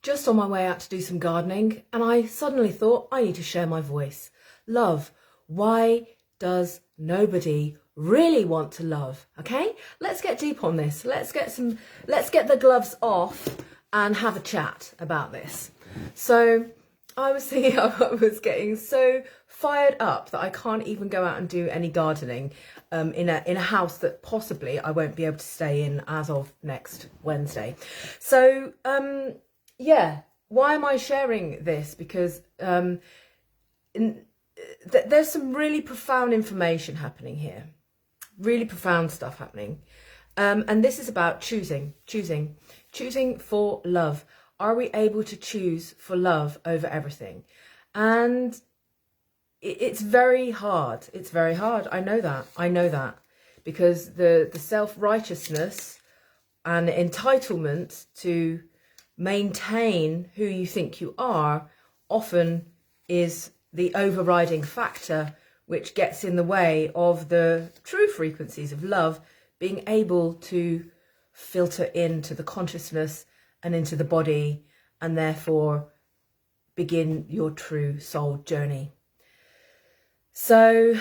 just on my way out to do some gardening, and I suddenly thought I need to share my voice. Love. Why does nobody really want to love? Okay, let's get deep on this. Let's get the gloves off and have a chat about this. So I was thinking I was getting so fired up that I can't even go out and do any gardening in a house that possibly I won't be able to stay in as of next Wednesday. So yeah, why am I sharing this? Because there's some really profound information happening here, really profound stuff happening, and this is about choosing for love. Are we able to choose for love over everything? And it's very hard. It's very hard. I know that because the self-righteousness and entitlement to maintain who you think you are often is the overriding factor which gets in the way of the true frequencies of love being able to filter into the consciousness and into the body, and therefore begin your true soul journey. So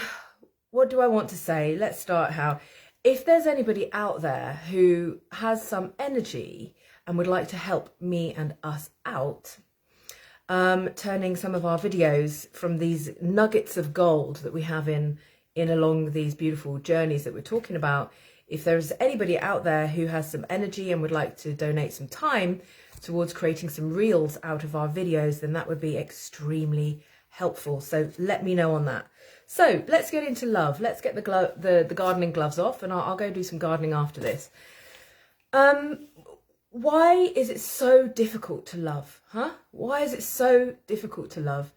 what do I want to say? Let's start how. If there's anybody out there who has some energy and would like to help me and us out, turning some of our videos from these nuggets of gold that we have in along these beautiful journeys that we're talking about, if there's anybody out there who has some energy and would like to donate some time towards creating some reels out of our videos, then that would be extremely helpful. So let me know on that. So let's get into love. Let's get the gardening gloves off, and I'll go do some gardening after this. Why is it so difficult to love? Why is it so difficult to love?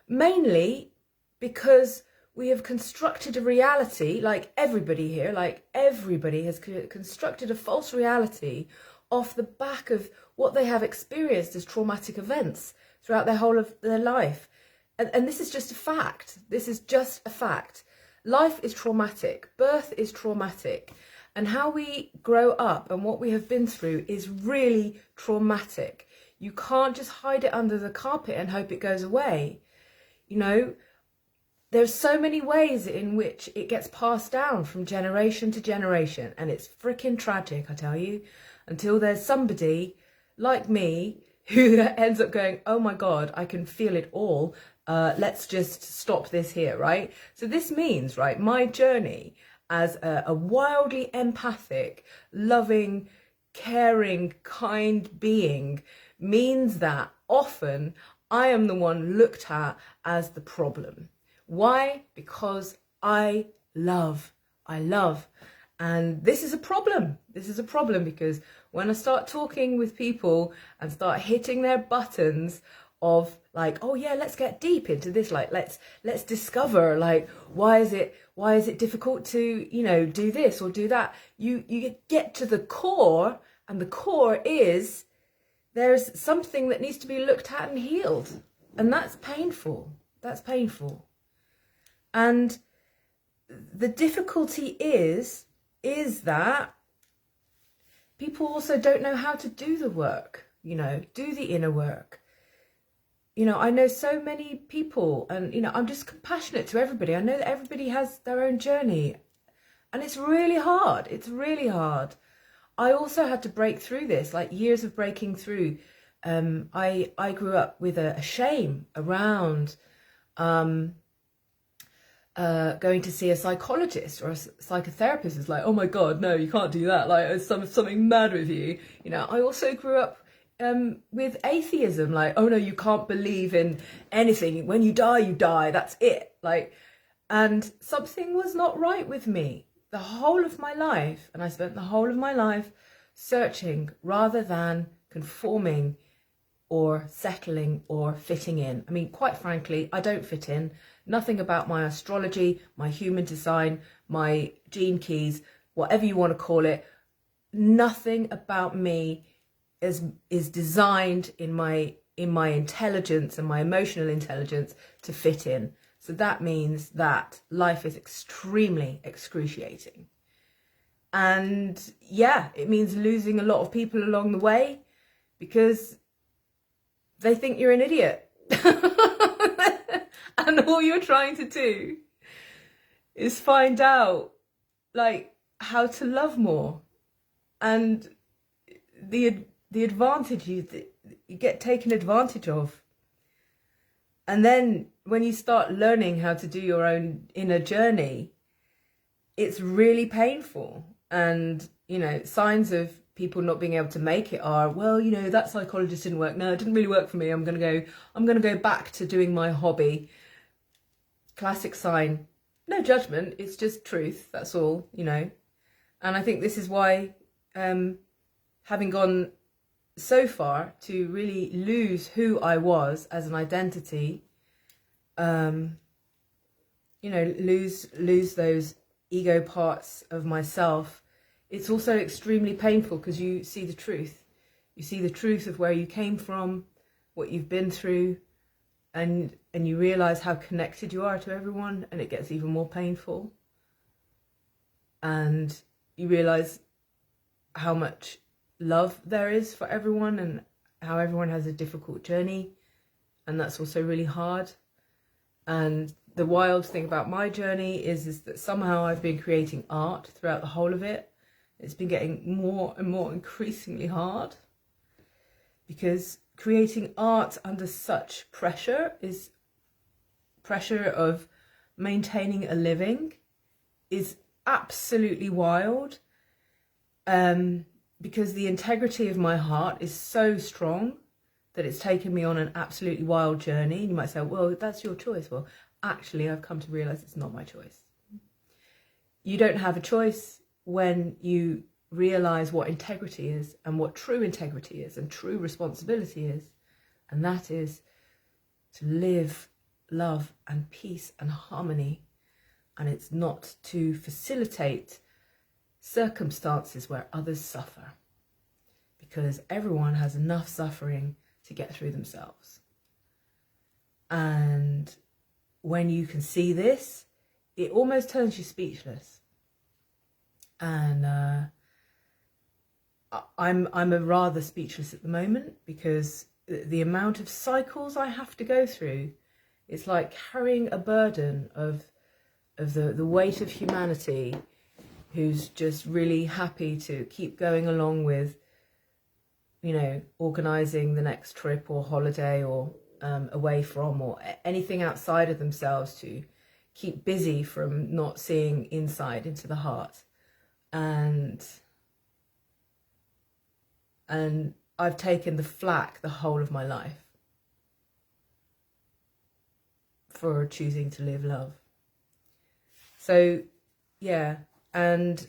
Mainly because we have constructed a reality, like everybody here, like everybody has constructed a false reality off the back of what they have experienced as traumatic events throughout their whole of their life. And this is just a fact. This is just a fact. Life is traumatic. Birth is traumatic. And how we grow up and what we have been through is really traumatic. You can't just hide it under the carpet and hope it goes away. You know, there's so many ways in which it gets passed down from generation to generation. And it's freaking tragic, I tell you, until there's somebody like me who ends up going, oh my God, I can feel it all. Let's just stop this here, right? So this means, right, my journey as a wildly empathic, loving, caring, kind being means that often I am the one looked at as the problem. Why? Because I love. And this is a problem. This is a problem because when I start talking with people and start hitting their buttons of like, oh yeah, let's get deep into this, like let's discover, like, why is it difficult to, you know, do this or do that, you get to the core, and the core is there's something that needs to be looked at and healed, and that's painful. And the difficulty is that people also don't know how to do the work, you know, do the inner work. You know, I know so many people, and, you know, I'm just compassionate to everybody. I know that everybody has their own journey, and it's really hard. It's really hard. I also had to break through this, like years of breaking through. I grew up with a shame around going to see a psychologist or a psychotherapist. It's like, oh my God, no, you can't do that. Like, there's something mad with you. You know, I also grew up with atheism, like, oh no, you can't believe in anything. When you die, that's it. Like, and something was not right with me the whole of my life. And I spent the whole of my life searching rather than conforming or settling or fitting in. I mean, quite frankly, I don't fit in. Nothing about my astrology, my human design, my gene keys, whatever you want to call it, nothing about me is designed in my intelligence and my emotional intelligence to fit in. So that means that life is extremely excruciating. And yeah, it means losing a lot of people along the way, because they think you're an idiot. And all you're trying to do is find out, like, how to love more. And the advantage you get taken advantage of. And then when you start learning how to do your own inner journey, it's really painful. And, you know, signs of people not being able to make it are, well, you know, that psychologist didn't work. No, it didn't really work for me. I'm going to go back to doing my hobby. Classic sign. No judgment. It's just truth. That's all, you know. And I think this is why, having gone so far to really lose who I was as an identity, you know, lose those ego parts of myself, it's also extremely painful because you see the truth. You see the truth of where you came from, what you've been through, and you realise how connected you are to everyone, and it gets even more painful. And you realise how much love there is for everyone and how everyone has a difficult journey, and that's also really hard. And the wild thing about my journey is that somehow I've been creating art throughout the whole of it. It's been getting more and more increasingly hard, because creating art under such pressure is pressure of maintaining a living is absolutely wild. Because the integrity of my heart is so strong that it's taken me on an absolutely wild journey. And you might say, well, that's your choice. Well, actually, I've come to realise it's not my choice. You don't have a choice when you realise what integrity is and what true integrity is and true responsibility is. And that is to live love and peace and harmony. And it's not to facilitate circumstances where others suffer, because everyone has enough suffering to get through themselves. And when you can see this, it almost turns you speechless. And I'm a rather speechless at the moment, because the amount of cycles I have to go through, it's like carrying a burden of the weight of humanity, who's just really happy to keep going along with, you know, organising the next trip or holiday or away from, or anything outside of themselves, to keep busy from not seeing inside into the heart. And I've taken the flak the whole of my life for choosing to live love. So, yeah. And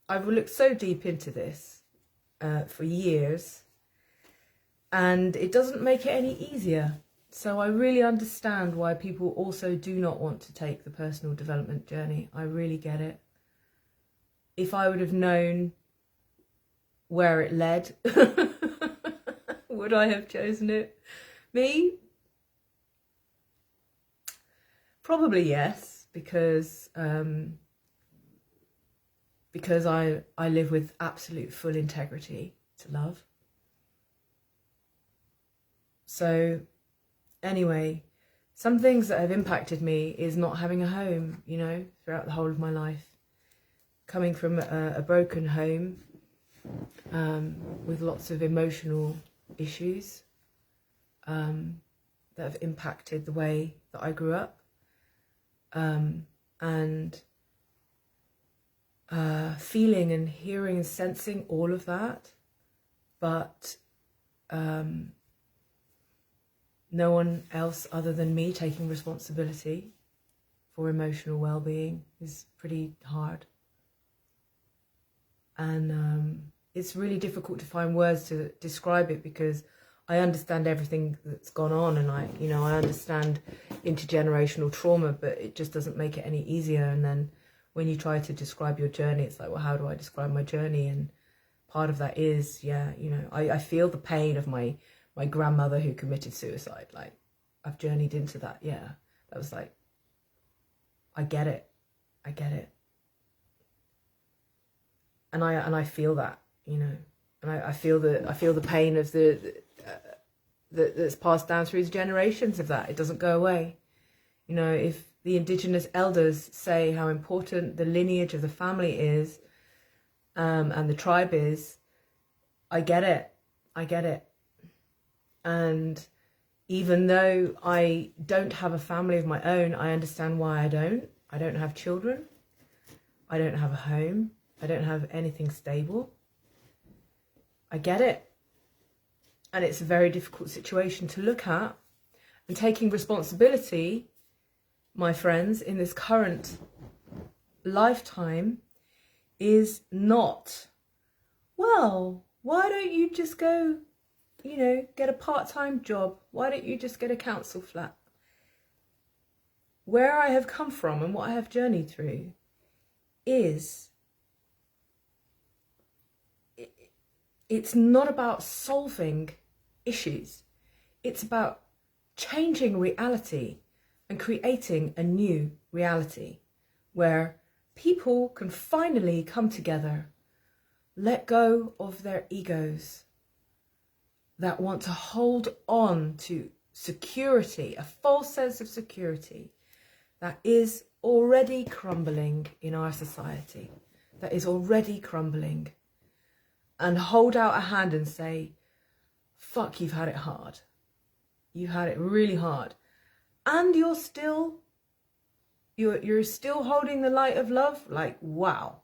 I've looked so deep into this for years, and it doesn't make it any easier. So I really understand why people also do not want to take the personal development journey. I really get it. If I would have known where it led, would I have chosen it? Me? Probably yes, because I live with absolute full integrity to love. So anyway, some things that have impacted me is not having a home, you know, throughout the whole of my life. Coming from a broken home with lots of emotional issues that have impacted the way that I grew up. And feeling and hearing and sensing all of that, but no one else other than me taking responsibility for emotional well-being is pretty hard. And it's really difficult to find words to describe it, because I understand everything that's gone on, and I understand intergenerational trauma, but it just doesn't make it any easier. And then when you try to describe your journey, it's like, well, how do I describe my journey? And part of that is, yeah, you know, I feel the pain of my grandmother who committed suicide. Like, I've journeyed into that. Yeah, that was like, I get it. And I feel that, you know, and I feel the pain of that's passed down through generations of that. It doesn't go away. You know, if the indigenous elders say how important the lineage of the family is, and the tribe is, I get it. I get it. And even though I don't have a family of my own, I understand why I don't. I don't have children. I don't have a home. I don't have anything stable. I get it. And it's a very difficult situation to look at. And taking responsibility, my friends, in this current lifetime is not, well, why don't you just go, you know, get a part-time job? Why don't you just get a council flat? Where I have come from and what I have journeyed through is, it's not about solving issues. It's about changing reality and creating a new reality where people can finally come together, let go of their egos that want to hold on to security, a false sense of security that is already crumbling in our society, that is already crumbling, and hold out a hand and say, fuck, you've had it hard. You've had it really hard. And you're still holding the light of love? Like, wow.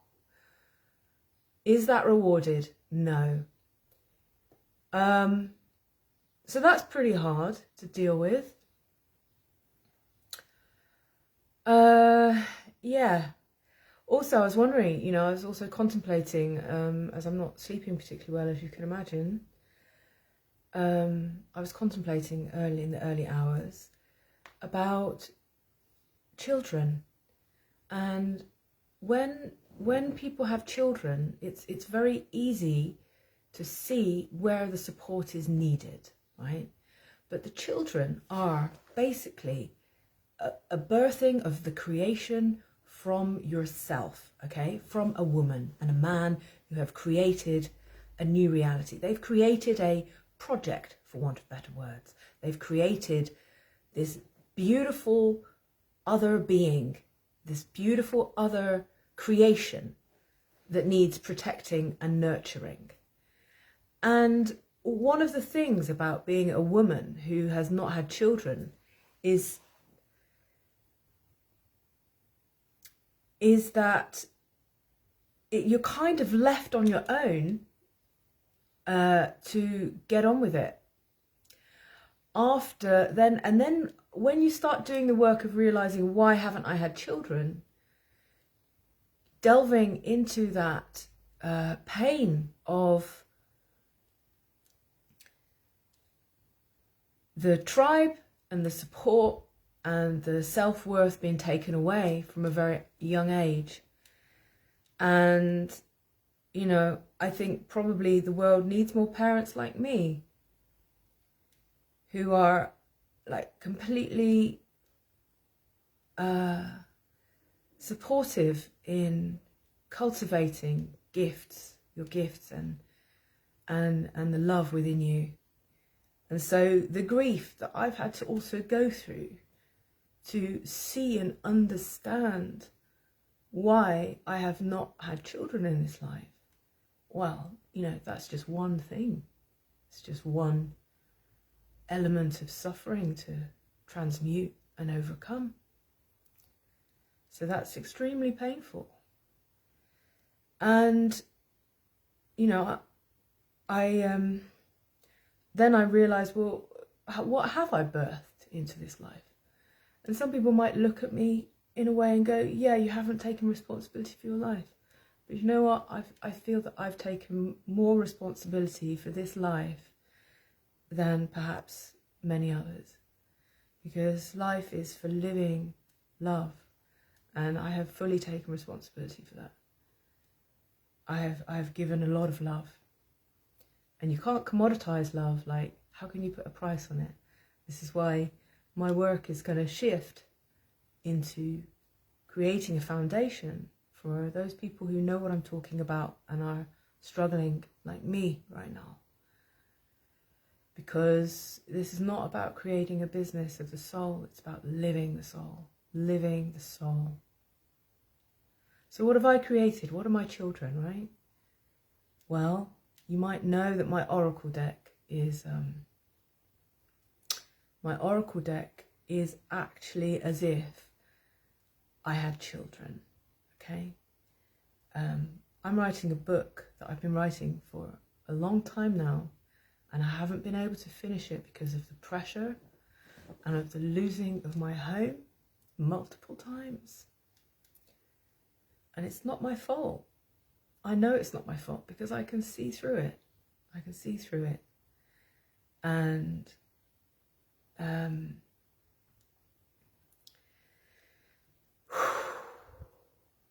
Is that rewarded? No. So that's pretty hard to deal with. Yeah. Also, I was wondering, you know, I was also contemplating, as I'm not sleeping particularly well, as you can imagine, I was contemplating in the early hours about children. And when people have children, it's very easy to see where the support is needed, right? But the children are basically a birthing of the creation from yourself, okay? From a woman and a man who have created a new reality. They've created a project, for want of better words. They've created this beautiful other being, this beautiful other creation that needs protecting and nurturing. And one of the things about being a woman who has not had children is that you're kind of left on your own to get on with it. And then when you start doing the work of realizing, why haven't I had children? Delving into that pain of the tribe and the support and the self-worth being taken away from a very young age. And, you know, I think probably the world needs more parents like me who are like completely supportive in cultivating your gifts and the love within you. And so the grief that I've had to also go through to see and understand why I have not had children in this life. Well, you know, that's just one thing. It's just one element of suffering to transmute and overcome. So that's extremely painful. And, you know, then I realised, well, what have I birthed into this life? And some people might look at me in a way and go, yeah, you haven't taken responsibility for your life. But you know what? I feel that I've taken more responsibility for this life than perhaps many others. Because life is for living love. And I have fully taken responsibility for that. I have given a lot of love. And you can't commoditize love. Like, how can you put a price on it? This is why my work is going to shift into creating a foundation for those people who know what I'm talking about and are struggling like me right now. because this is not about creating a business of the soul. It's about living the soul, living the soul. So what have I created? What are my children, right? Well, you might know that my oracle deck is actually as if I had children, okay? I'm writing a book that I've been writing for a long time now, and I haven't been able to finish it because of the pressure and of the losing of my home multiple times. And it's not my fault. I know it's not my fault because I can see through it. I can see through it. And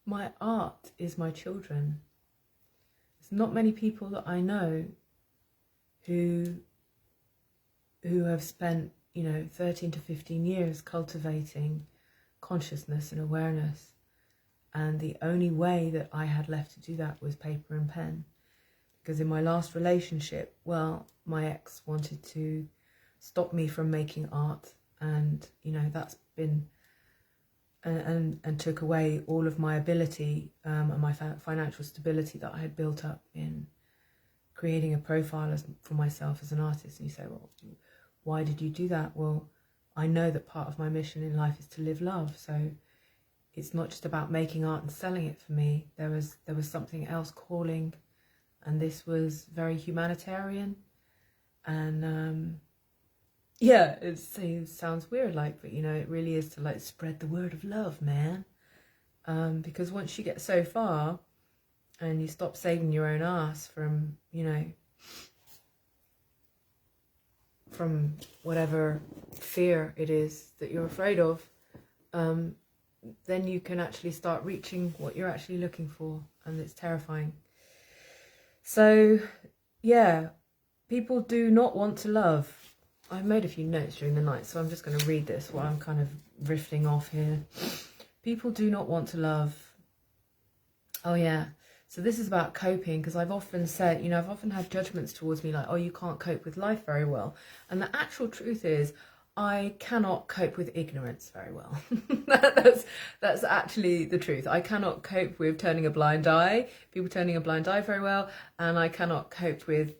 my art is my children. There's not many people that I know who have spent, 13 to 15 years cultivating consciousness and awareness. And the only way that I had left to do that was paper and pen. Because in my last relationship, well, my ex wanted to stop me from making art. And, that's been, and took away all of my ability and my financial stability that I had built up in creating a profile for myself as an artist. And you say, well, why did you do that? Well, I know that part of my mission in life is to live love. So it's not just about making art and selling it for me. There was something else calling, and this was very humanitarian. And it sounds weird, but it really is to spread the word of love, man. Because once you get so far and you stop saving your own ass from from whatever fear it is that you're afraid of, then you can actually start reaching what you're actually looking for, and it's terrifying. So, yeah, people do not want to love. I've made a few notes during the night, so I'm just going to read this while I'm kind of drifting off here. People do not want to love. Oh, yeah. So this is about coping, because I've often said, I've often had judgments towards me like, oh, you can't cope with life very well. And the actual truth is, I cannot cope with ignorance very well. That's actually the truth. I cannot cope with turning a blind eye, people turning a blind eye very well, and I cannot cope with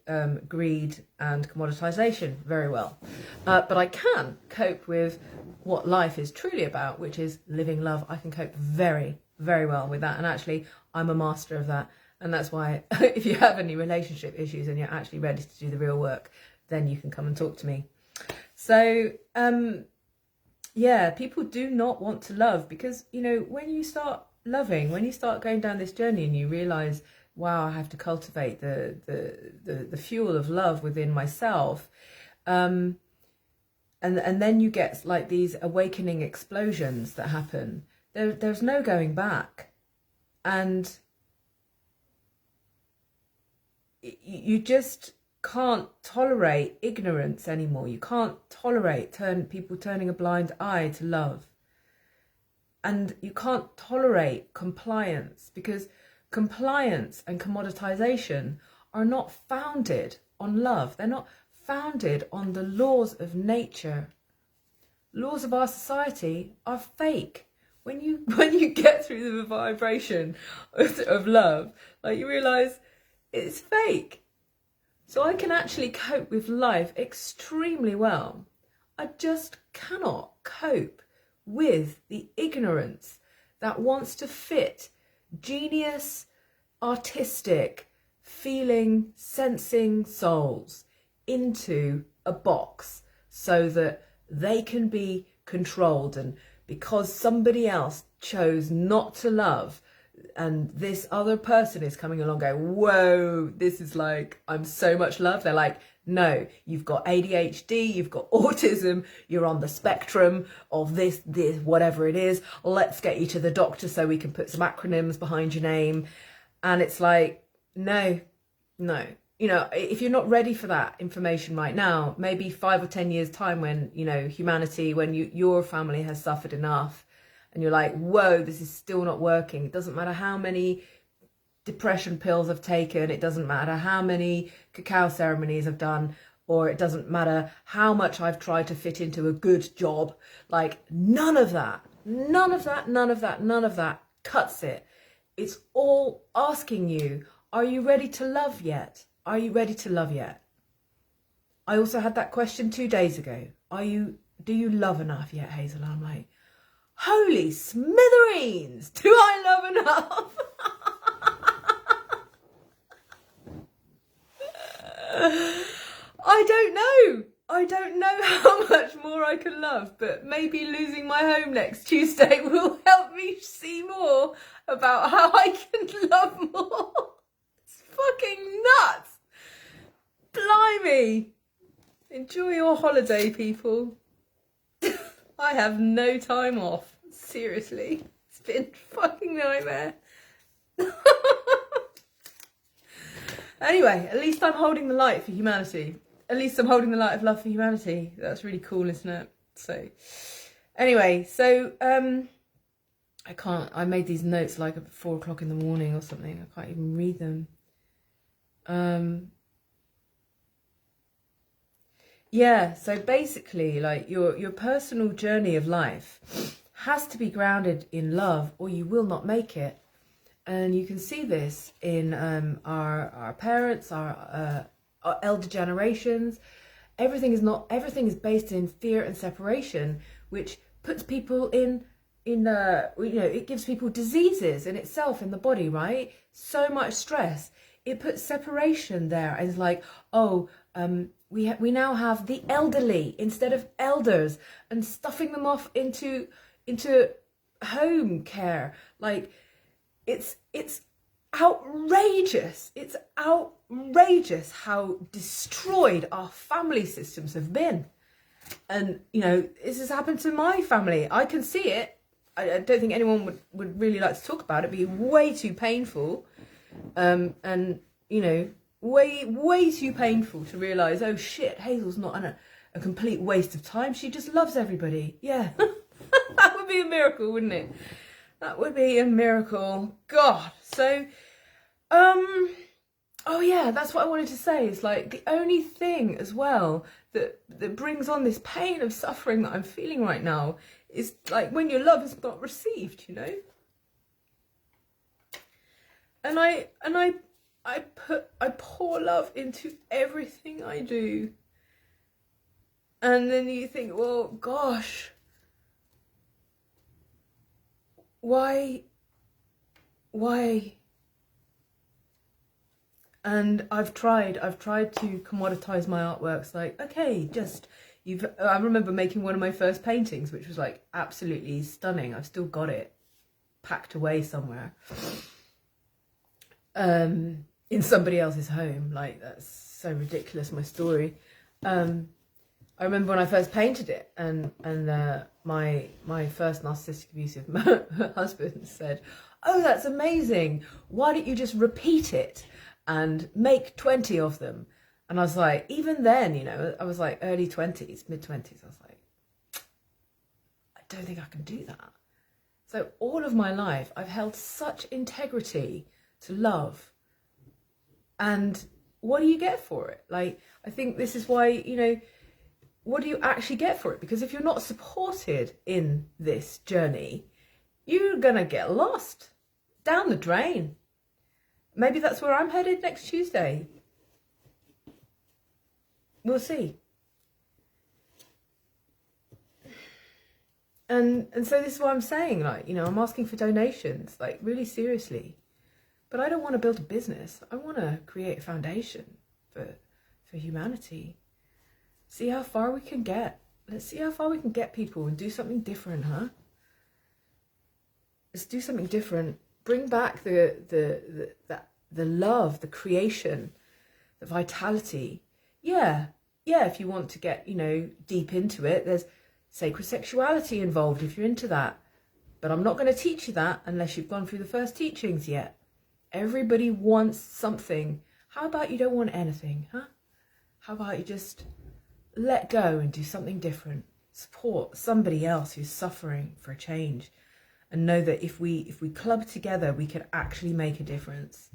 greed and commoditization very well. But I can cope with what life is truly about, which is living love. I can cope very, very well with that, and actually I'm a master of that. And that's why if you have any relationship issues and you're actually ready to do the real work, then you can come and talk to me. So, people do not want to love because, when you start loving, when you start going down this journey and you realize, wow, I have to cultivate the fuel of love within myself. And then you get these awakening explosions that happen. There's no going back. And you just can't tolerate ignorance anymore. You can't tolerate people turning a blind eye to love. And you can't tolerate compliance, because compliance and commoditization are not founded on love. They're not founded on the laws of nature. Laws of our society are fake. When you get through the vibration of love, you realize it's fake. So I can actually cope with life extremely well. I just cannot cope with the ignorance that wants to fit genius, artistic, feeling, sensing souls into a box so that they can be controlled. And because somebody else chose not to love, and this other person is coming along going, whoa, this is I'm so much love. They're like, no, you've got ADHD, you've got autism, you're on the spectrum of this, whatever it is. Let's get you to the doctor so we can put some acronyms behind your name. And it's no. If you're not ready for that information right now, maybe 5 or 10 years time when, humanity, when your family has suffered enough, and you're like, whoa, this is still not working. It doesn't matter how many depression pills I've taken. It doesn't matter how many cacao ceremonies I've done. or it doesn't matter how much I've tried to fit into a good job. Like, none of that cuts it. It's all asking you, are you ready to love yet? Are you ready to love yet? I also had that question 2 days ago. Do you love enough yet, Hazel? I'm like, holy smithereens, do I love enough? I don't know how much more I can love, but maybe losing my home next Tuesday will help me see more about how I can love more. It's fucking nuts. Blimey. Enjoy your holiday, people. I have no time off. Seriously. It's been a fucking nightmare. Anyway, at least I'm holding the light for humanity. At least I'm holding the light of love for humanity. That's really cool, isn't it? So, anyway, I made these notes like at 4 o'clock in the morning or something. I can't even read them. Yeah, so basically, like, your personal journey of life has to be grounded in love, or you will not make it. And you can see this in our parents, our elder generations. Everything is based in fear and separation, which puts people in it gives people diseases in itself in the body, right? So much stress. It puts separation there, and it's like, we now have the elderly instead of elders, and stuffing them off into home care. Like, it's outrageous. It's outrageous how destroyed our family systems have been. And, this has happened to my family. I can see it. I don't think anyone would really like to talk about it. It'd be way too painful. Way too painful to realise, oh shit, Hazel's not a complete waste of time. She just loves everybody. Yeah. That would be a miracle, wouldn't it? That would be a miracle. God. So, that's what I wanted to say. It's like the only thing as well that brings on this pain of suffering that I'm feeling right now is like when your love is not received, And I pour love into everything I do. And then you think, well, gosh, why? And I've tried to commoditize my artworks. Like, okay, I remember making one of my first paintings, which was like absolutely stunning. I've still got it packed away somewhere. In somebody else's home. Like, that's so ridiculous, my story. I remember when I first painted it, and my first narcissistic abusive husband said, oh, that's amazing, why don't you just repeat it and make 20 of them? And I was like, even then, I was like early 20s, mid 20s, I was like, I don't think I can do that. So all of my life I've held such integrity to love. And what do you get for it? Like, I think this is why, what do you actually get for it? Because if you're not supported in this journey, you're going to get lost down the drain. Maybe that's where I'm headed next Tuesday. We'll see. And so this is what I'm saying. Like, I'm asking for donations, like, really seriously. But I don't want to build a business. I want to create a foundation for humanity. See how far we can get. Let's see how far we can get people and do something different, huh? Let's do something different. Bring back the love, the creation, the vitality. Yeah, if you want to get, deep into it, there's sacred sexuality involved if you're into that. But I'm not going to teach you that unless you've gone through the first teachings yet. Everybody wants something. How about you don't want anything, huh? How about you just let go and do something different? Support somebody else who's suffering for a change, and know that if we club together, we can actually make a difference.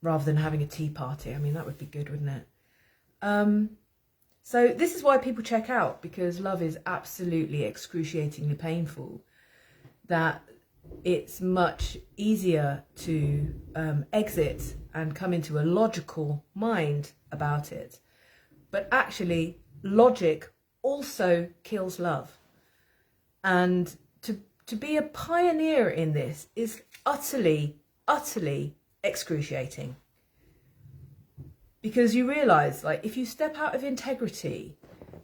Rather than having a tea party. I mean, that would be good, wouldn't it? So this is why people check out, because love is absolutely excruciatingly painful, that it's much easier to exit and come into a logical mind about it. But actually, logic also kills love. And to be a pioneer in this is utterly, utterly excruciating. Because you realise, like, if you step out of integrity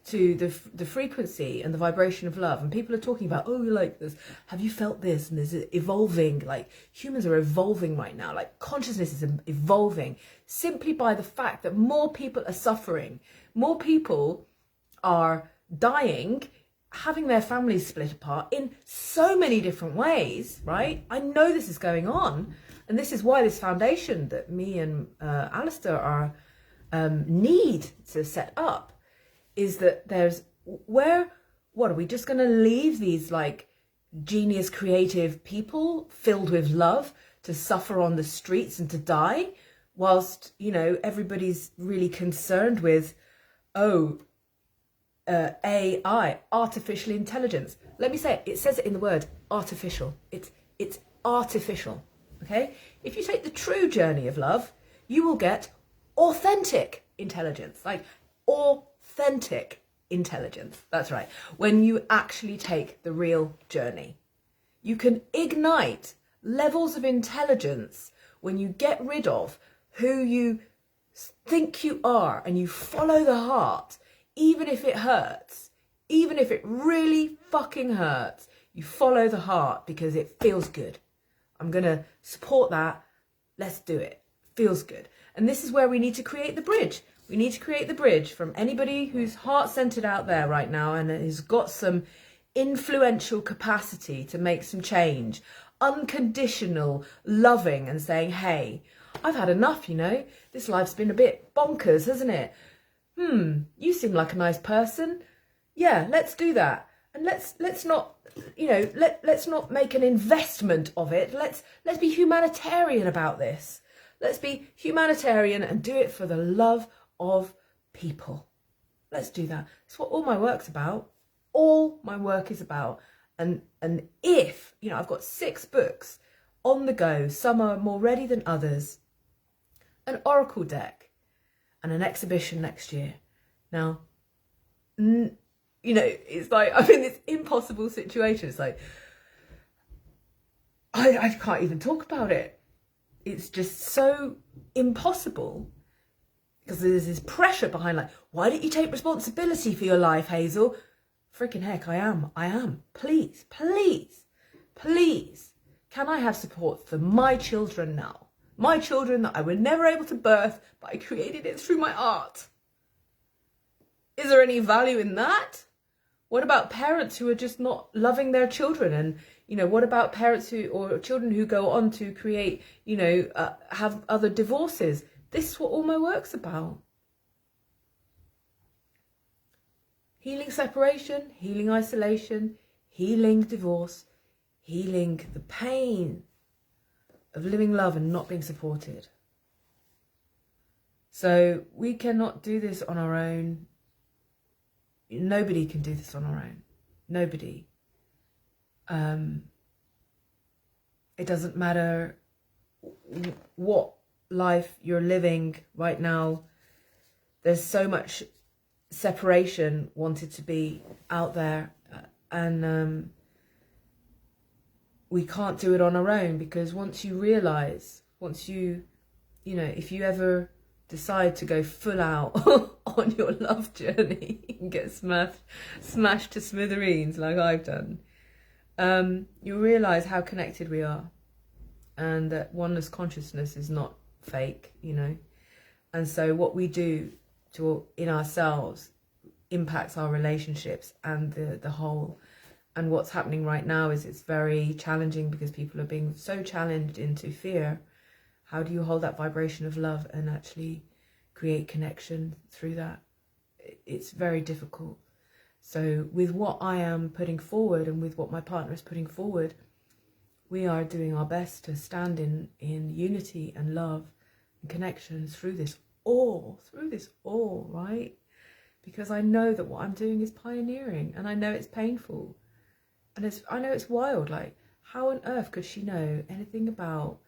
to the frequency and the vibration of love, and people are talking about, oh, you like this, have you felt this, and there's evolving, like, humans are evolving right now, like, consciousness is evolving simply by the fact that more people are suffering, more people are dying, having their families split apart in so many different ways, right? I know this is going on, and this is why this foundation that me and Alistair are need to set up is that there's what are we just going to leave these like genius creative people filled with love to suffer on the streets and to die, whilst, you know, everybody's really concerned with AI, artificial intelligence. Let me say it. It says it in the word artificial. It's artificial. Okay? If you take the true journey of love, you will get authentic intelligence. Like authentic intelligence. That's right. When you actually take the real journey, you can ignite levels of intelligence when you get rid of who you think you are and you follow the heart. Even if it hurts, even if it really fucking hurts, you follow the heart because it feels good. I'm going to support that. Let's do it. Feels good. And this is where we need to create the bridge. We need to create the bridge from anybody who's heart-centered out there right now and has got some influential capacity to make some change. Unconditional loving and saying, hey, I've had enough, you know. This life's been a bit bonkers, hasn't it? You seem like a nice person. Yeah, let's do that. And let's not, you know, let's not make an investment of it. Let's be humanitarian about this. Let's be humanitarian and do it for the love of people. Let's do that. It's what all my work's about. All my work is about. And if, you know, I've got 6 books on the go, some are more ready than others, an oracle deck, and an exhibition next year. Now, you know, it's like I'm in this impossible situation. It's like I can't even talk about it. It's just so impossible because there's this pressure behind, like, why don't you take responsibility for your life, Hazel? Freaking heck, I am. Please, please, please. Can I have support for my children now? My children that I were never able to birth, but I created it through my art. Is there any value in that? What about parents who are just not loving their children? And, you know, what about parents who, or children who go on to create, you know, have other divorces? This is what all my work's about. Healing separation, healing isolation, healing divorce, healing the pain of living love and not being supported. So we cannot do this on our own. Nobody can do this on our own. Nobody. It doesn't matter what life you're living right now. There's so much separation wanted to be out there, and we can't do it on our own, because once you realise, once you know, if you ever decide to go full out on your love journey and get smashed to smithereens like I've done, you'll realise how connected we are, and that oneness consciousness is not fake, you know. And so what we do in ourselves impacts our relationships and the whole. And what's happening right now is it's very challenging because people are being so challenged into fear. How do you hold that vibration of love and actually create connection through that? It's very difficult. So with what I am putting forward and with what my partner is putting forward, we are doing our best to stand in unity and love and connection through this awe, right? Because I know that what I'm doing is pioneering, and I know it's painful, and I know it's wild. Like, how on earth could she know anything about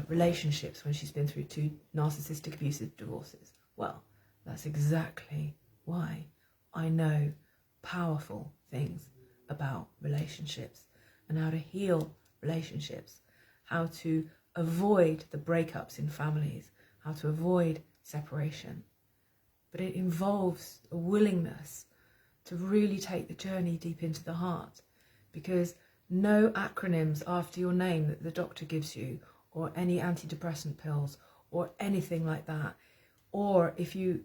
relationships when she's been through 2 narcissistic abusive divorces? Well, that's exactly why I know powerful things about relationships and how to heal relationships, how to avoid the breakups in families, how to avoid separation. But it involves a willingness to really take the journey deep into the heart, because no acronyms after your name that the doctor gives you, or any antidepressant pills or anything like that, or if you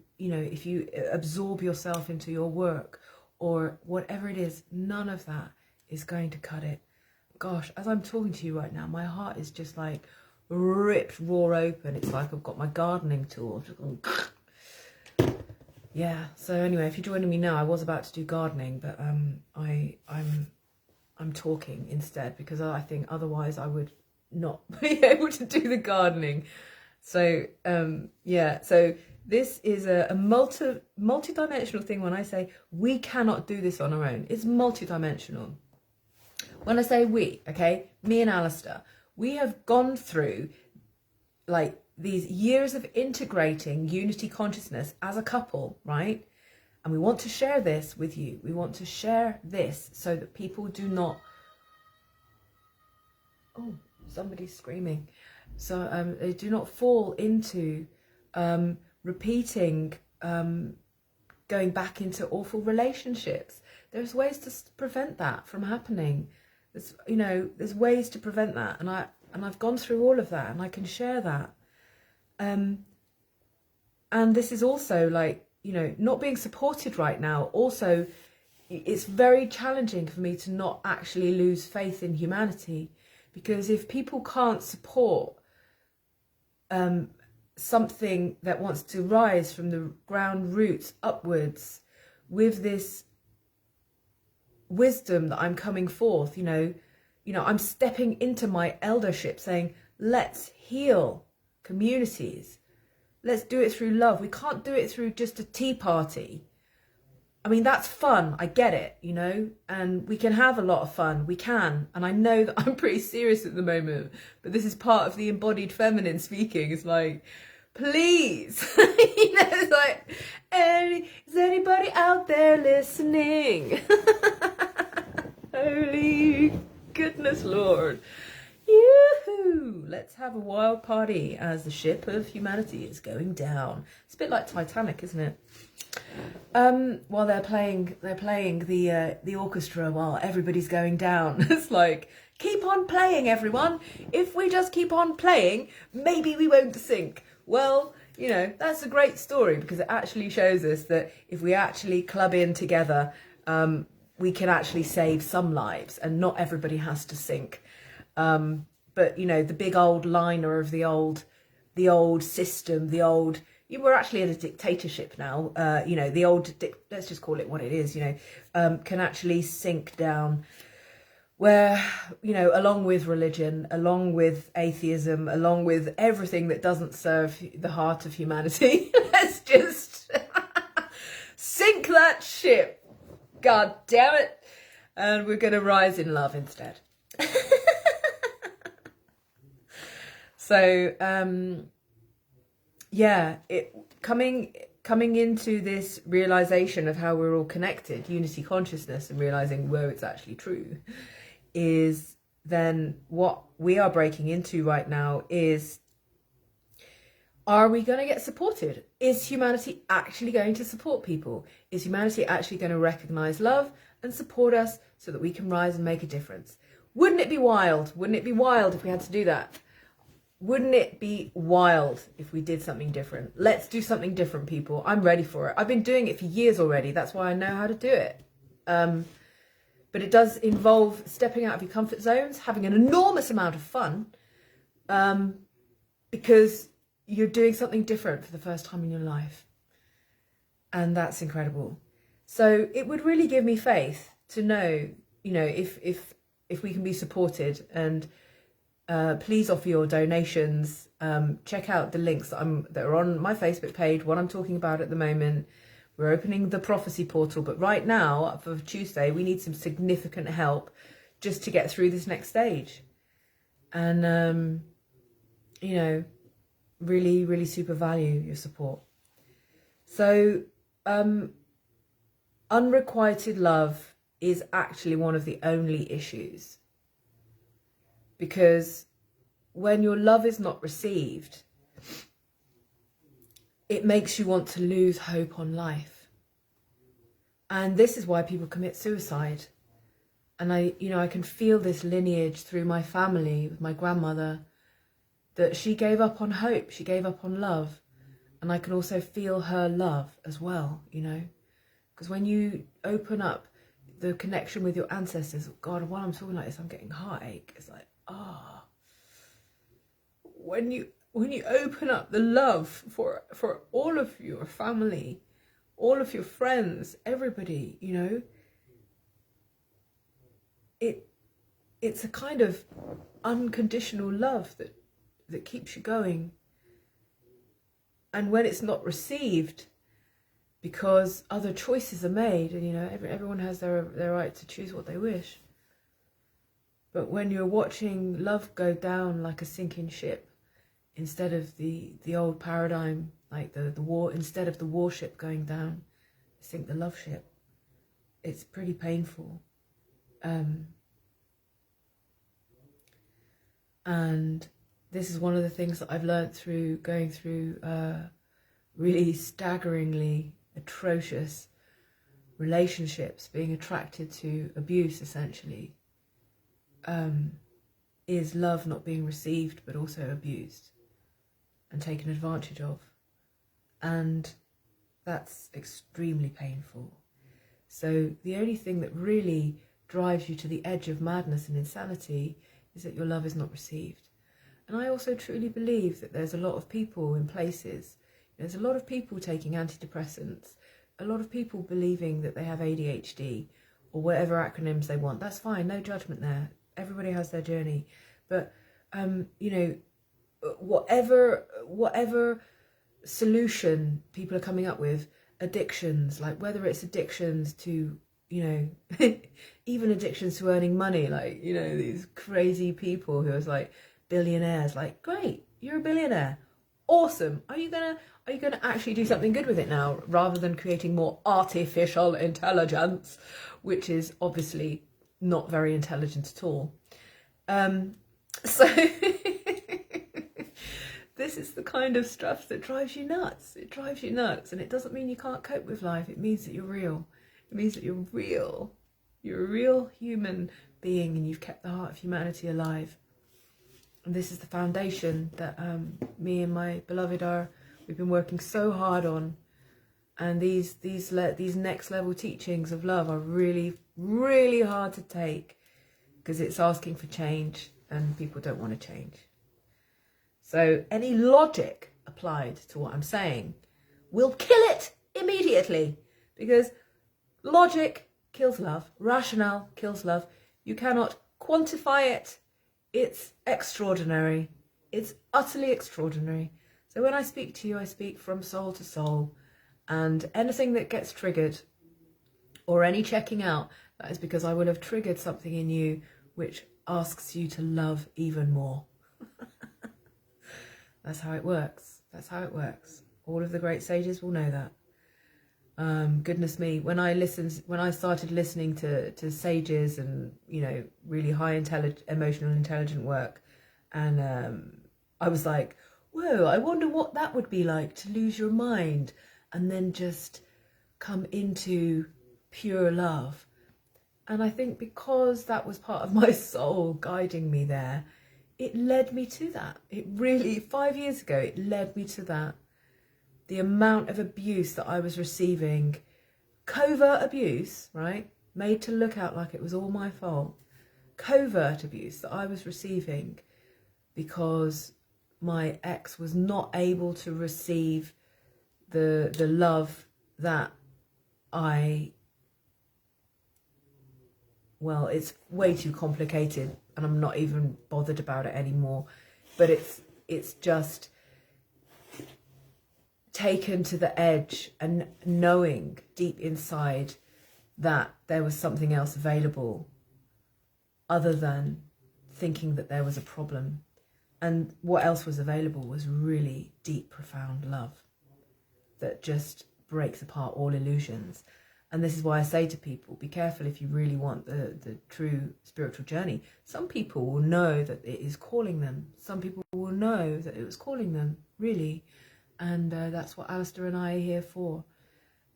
absorb yourself into your work or whatever it is, none of that is going to cut it. Gosh, as I'm talking to you right now, my heart is just like ripped raw open. It's like I've got my gardening tool. Yeah, so anyway, if you're joining me now, I was about to do gardening, but I'm talking instead, because I think otherwise I would not be able to do the gardening. So yeah, so this is a multi-dimensional thing. When I say we cannot do this on our own, it's multi-dimensional. When I say we, okay, me and Alistair, we have gone through like these years of integrating unity consciousness as a couple, right? And we want to share this with you. We want to share this so that people do not... Oh, somebody's screaming. So they do not fall into repeating, going back into awful relationships. There's ways to prevent that from happening. There's ways to prevent that. And I've gone through all of that, and I can share that. And this is also like, not being supported right now. Also, it's very challenging for me to not actually lose faith in humanity, because if people can't support something that wants to rise from the ground roots upwards with this wisdom that I'm coming forth, I'm stepping into my eldership saying, let's heal communities. Let's do it through love. We can't do it through just a tea party. I mean, that's fun. I get it, and we can have a lot of fun. We can. And I know that I'm pretty serious at the moment, but this is part of the embodied feminine speaking. It's like, please, it's like, is anybody out there listening? Holy goodness, Lord. Yoo-hoo! Let's have a wild party as the ship of humanity is going down. It's a bit like Titanic, isn't it? While they're playing the orchestra while everybody's going down. It's like, keep on playing, everyone. If we just keep on playing, maybe we won't sink. Well, that's a great story, because it actually shows us that if we actually club in together, we can actually save some lives, and not everybody has to sink. But the big old liner of the old system, we're actually in a dictatorship now. The old, let's just call it what it is. Can actually sink down, where along with religion, along with atheism, along with everything that doesn't serve the heart of humanity, let's just sink that ship. God damn it! And we're going to rise in love instead. So, yeah, coming into this realization of how we're all connected, unity consciousness, and realizing where it's actually true, is then what we are breaking into right now is, are we going to get supported? Is humanity actually going to support people? Is humanity actually going to recognize love and support us so that we can rise and make a difference? Wouldn't it be wild? Wouldn't it be wild if we had to do that? Wouldn't it be wild if we did something different? Let's do something different, people. I'm ready for it. I've been doing it for years already. That's why I know how to do it. But it does involve stepping out of your comfort zones, having an enormous amount of fun, because you're doing something different for the first time in your life. And that's incredible. So it would really give me faith to know, if we can be supported, and please offer your donations. Check out the links that are on my Facebook page, what I'm talking about at the moment. We're opening the prophecy portal, but right now for Tuesday we need some significant help just to get through this next stage. And you know, really, really super value your support. So unrequited love is actually one of the only issues, because when your love is not received, it makes you want to lose hope on life. And this is why people commit suicide. And I can feel this lineage through my family with my grandmother, that she gave up on hope, she gave up on love. And I can also feel her love as well, you know, because when you open up the connection with your ancestors, God, while I'm talking like this, I'm getting heartache. It's like, when you open up the love for all of your family, all of your friends, everybody, you know, it's a kind of unconditional love that keeps you going. And when it's not received, because other choices are made, and you know, everyone has their right to choose what they wish. But when you're watching love go down like a sinking ship, instead of the old paradigm, like the war, instead of the warship going down, sink the love ship, it's pretty painful. And this is one of the things that I've learned through going through really staggeringly atrocious relationships, being attracted to abuse essentially, is love not being received but also abused and taken advantage of. And that's extremely painful. So the only thing that really drives you to the edge of madness and insanity is that your love is not received. And I also truly believe that there's a lot of people in places, there's a lot of people taking antidepressants, a lot of people believing that they have ADHD or whatever acronyms they want. That's fine, no judgment there. Everybody has their journey. But, you know, whatever solution people are coming up with, addictions, like whether it's addictions to, you know, even addictions to earning money, like, you know, these crazy people who are like billionaires, like, great, you're a billionaire, awesome. Are you gonna actually do something good with it now, rather than creating more artificial intelligence, which is obviously not very intelligent at all. So this is the kind of stuff that drives you nuts. It drives you nuts, and it doesn't mean you can't cope with life. It means that you're real. It means that you're real. You're a real human being, and you've kept the heart of humanity alive. And this is the foundation that me and my beloved we've been working so hard on. And these next level teachings of love are really, really hard to take, because it's asking for change, and people don't want to change. So any logic applied to what I'm saying will kill it immediately, because logic kills love, rationale kills love. You cannot quantify it. It's extraordinary. It's utterly extraordinary. So when I speak to you, I speak from soul to soul, and anything that gets triggered or any checking out, that is because I will have triggered something in you which asks you to love even more. That's how it works. That's how it works. All of the great sages will know that. Goodness me, when I started listening to sages and, you know, really high emotional intelligent work, and I was like, whoa, I wonder what that would be like to lose your mind and then just come into pure love. And I think because that was part of my soul guiding me there, it led me to that. It really, 5 years ago, it led me to that. The amount of abuse that I was receiving, covert abuse, right? Made to look out like it was all my fault. Covert abuse that I was receiving because my ex was not able to receive the love that well, it's way too complicated. and I'm not even bothered about it anymore. But it's just taken to the edge and knowing deep inside that there was something else available other than thinking that there was a problem. And what else was available was really deep, profound love that just breaks apart all illusions. And this is why I say to people, be careful if you really want the true spiritual journey. Some people will know that it is calling them. Some people will know that it was calling them, really. And that's what Alistair and I are here for.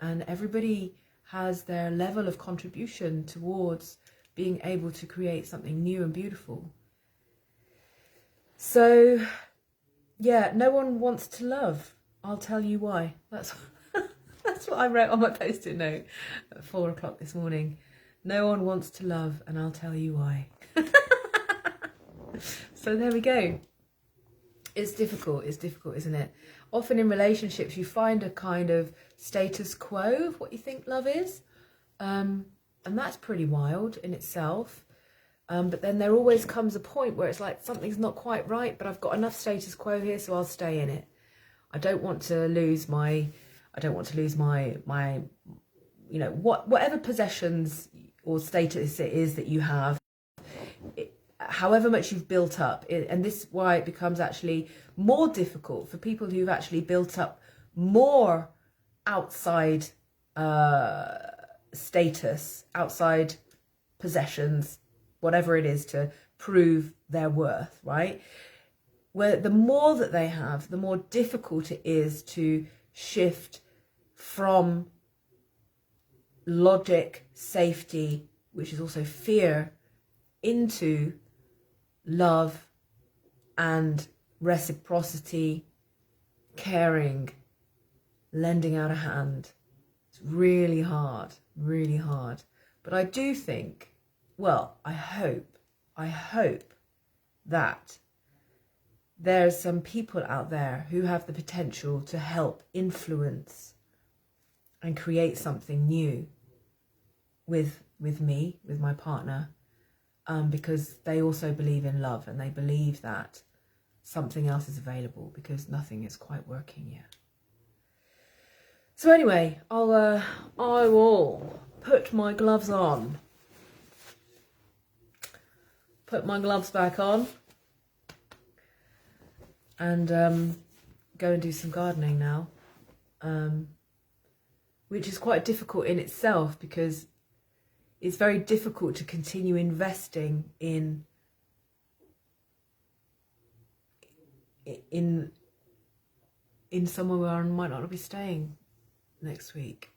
And everybody has their level of contribution towards being able to create something new and beautiful. So, yeah, no one wants to love. I'll tell you why. That's what I wrote on my post-it note at 4 o'clock this morning. No one wants to love, and I'll tell you why. So there we go. It's difficult, isn't it? Often in relationships, you find a kind of status quo of what you think love is. And that's pretty wild in itself. But then there always comes a point where it's like, something's not quite right, but I've got enough status quo here, so I'll stay in it. I don't want to lose my, you know, whatever possessions or status it is that you have, however much you've built up. And this is why it becomes actually more difficult for people who've actually built up more outside status, outside possessions, whatever it is, to prove their worth, right? Where the more that they have, the more difficult it is to shift from logic, safety, which is also fear, into love and reciprocity, caring, lending out a hand. It's really hard, really hard. But I do think, well, I hope that there's some people out there who have the potential to help influence and create something new with me, with my partner, because they also believe in love, and they believe that something else is available, because nothing is quite working yet. So anyway, I will put my gloves on. Put my gloves back on and go and do some gardening now, which is quite difficult in itself, because it's very difficult to continue investing in somewhere where I might not be staying next week.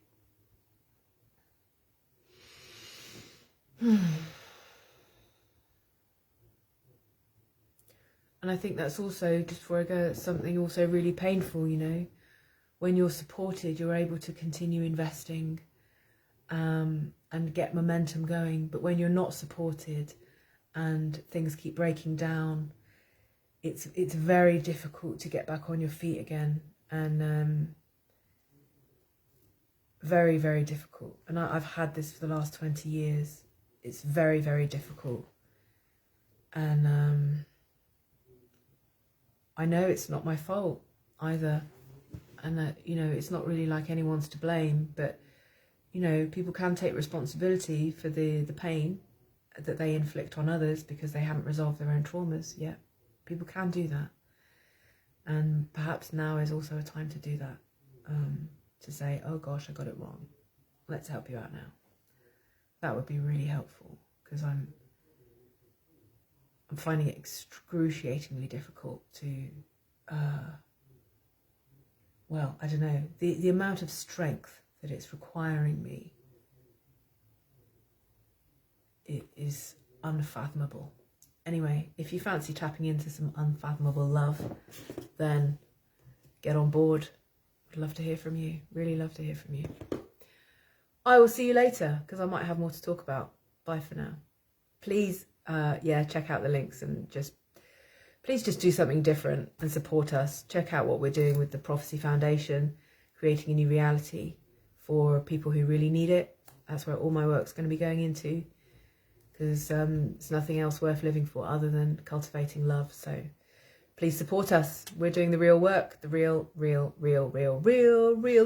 And I think that's also, just before I go, something also really painful, you know. When you're supported, you're able to continue investing and get momentum going. But when you're not supported and things keep breaking down, it's very difficult to get back on your feet again. And very, very difficult. And I've had this for the last 20 years. It's very, very difficult. And I know it's not my fault either, and that, you know, it's not really like anyone's to blame, but, you know, people can take responsibility for the pain that they inflict on others because they haven't resolved their own traumas yet. People can do that, and perhaps now is also a time to do that, to say, oh gosh, I got it wrong, let's help you out now. That would be really helpful, because I'm finding it excruciatingly difficult to, well, I don't know, the amount of strength that it's requiring me, it is unfathomable. Anyway, if you fancy tapping into some unfathomable love, then get on board. I'd love to hear from you, really love to hear from you. I will see you later, because I might have more to talk about. Bye for now. Please, check out the links, and please just do something different and support us. Check out what we're doing with the Prophecy Foundation, creating a new reality for people who really need it. That's where all my work's going to be going into, because there's nothing else worth living for other than cultivating love. So please support us. We're doing the real work, the real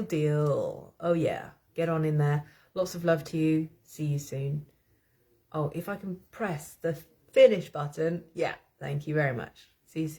deal. Oh yeah, get on in there. Lots of love to you. See you soon. Oh, if I can press the finish button. Yeah, thank you very much.